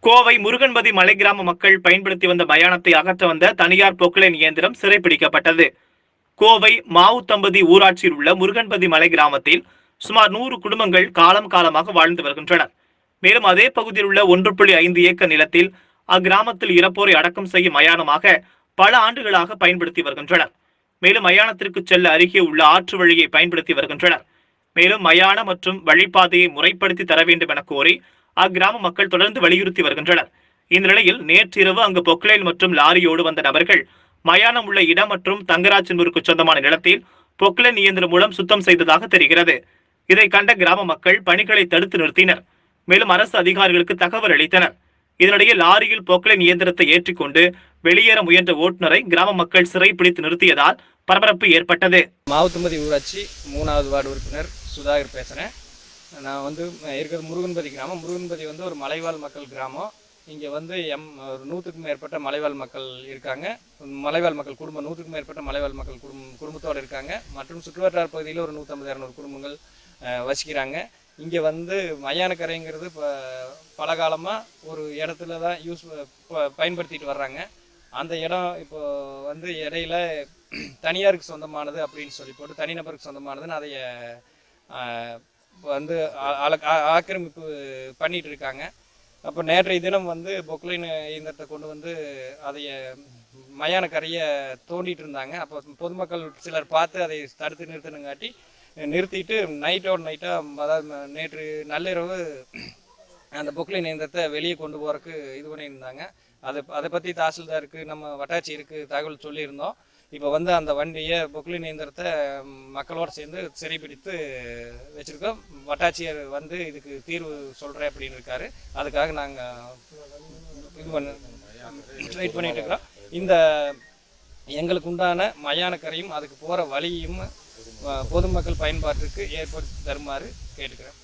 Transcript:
கோவை முருகன்பதி மலை கிராம மக்கள் பயன்படுத்தி வந்த மயானத்தை அகற்ற வந்த தனியார் பொக்லைன் இயந்திரம் சிறைப்பிடிக்கப்பட்டது. கோவை மாவுத்தம்பதி ஊராட்சியில் உள்ள முருகன்பதி மலை கிராமத்தில் சுமார் 100 குடும்பங்கள் காலம் காலமாக வாழ்ந்து வருகின்றனர். மேலும் அதே பகுதியில் உள்ள 1.5 ஏக்கர் நிலத்தில் அக்கிராமத்தில் இறப்போரை அடக்கம் செய்யும் மயானமாக பல ஆண்டுகளாக பயன்படுத்தி வருகின்றனர். மேலும் மயானத்திற்கு செல்ல அருகே உள்ள ஆற்று வழியை பயன்படுத்தி வருகின்றனர். மேலும் மயான மற்றும் வழிபாதையை முறைப்படுத்தி தர வேண்டும் என கோரி அக்கிராம மக்கள் தொடர்ந்து வலியுறுத்தி வருகின்றனர். இந்த நிலையில் நேற்றிரவு அங்கு பொக்லைன் மற்றும் லாரியோடு வந்த நபர்கள் மயானம் உள்ள இடம் மற்றும் தங்கராஜன்பூருக்கு சொந்தமான நிலத்தில் பொக்லைன் இயந்திரம் மூலம் சுத்தம் செய்ததாக தெரிகிறது. இதை கண்ட கிராம மக்கள் பணிகளை தடுத்து நிறுத்தினர். மேலும் அரசு அதிகாரிகளுக்கு தகவல் அளித்தனர். இதனிடையே லாரியில் பொக்லைன் இயந்திரத்தை ஏற்றிக்கொண்டு வெளியேற முயன்ற ஓட்டுநரை கிராம மக்கள் சிறைப்பிடித்து நிறுத்தியதால் பரபரப்பு ஏற்பட்டது. மாவுத்தம்பதி ஊராட்சி 3வது வார்டு உறுப்பினர் சுதாகர் பேசுகிறேன். நான் இருக்கிறது முருகன்பதி கிராமம். முருகன்பதி ஒரு மலைவாழ் மக்கள் கிராமம். இங்கே ஒரு 100க்கும் மேற்பட்ட மலைவாழ் மக்கள் இருக்காங்க. மலைவாழ் மக்கள் குடும்பம் 100க்கும் மேற்பட்ட மலைவாழ் மக்கள் குடும்பத்தோடு இருக்காங்க. மற்றும் சுற்றுவட்டார பகுதியில் ஒரு 150-200 குடும்பங்கள் வசிக்கிறாங்க. இங்கே மயானக்கரைங்கிறது பல காலமாக ஒரு இடத்துல தான் பயன்படுத்திட்டு வர்றாங்க. அந்த இடம் இப்போ இடையில தனியாருக்கு சொந்தமானது அப்படின்னு சொல்லி போட்டு தனிநபருக்கு சொந்தமானதுன்னு அதைய ஆக்கிரமிப்பு பண்ணிட்டு இருக்காங்க. அப்போ நேற்றைய தினம் பொக்லைன் இயந்திரத்தை கொண்டு அதைய மயான கரையை தோண்டிட்டு இருந்தாங்க. அப்போ பொதுமக்கள் சிலர் பார்த்து அதை தடுத்து நிறுத்தினங்காட்டி நிறுத்திட்டு நைட்டாக அதாவது நேற்று நள்ளிரவு அந்த பொக்லைன் இயந்திரத்தை வெளியே கொண்டு போகிறதுக்கு இது பண்ணியிருந்தாங்க. அதை பற்றி தாசில்தாருக்கு நம்ம வட்டாட்சியருக்கு தகவல் சொல்லியிருந்தோம். இப்போ அந்த வண்டியை பொக்லைன் இயந்திரத்தை மக்களோடு சேர்ந்து சிறைப்பிடித்து வச்சுருக்கோம். வட்டாட்சியர் இதுக்கு தீர்வு சொல்கிறேன் அப்படின்னு இருக்காரு. அதுக்காக நாங்கள் வெயிட் பண்ணிட்டு இருக்கிறோம். இந்த எங்களுக்கு உண்டான மயானக்கரையும் அதுக்கு போகிற வழியும் பொதுமக்கள் பயன்பாட்டுக்கு ஏற்படுத்தி தருமாறு கேட்டுக்கிறேன்.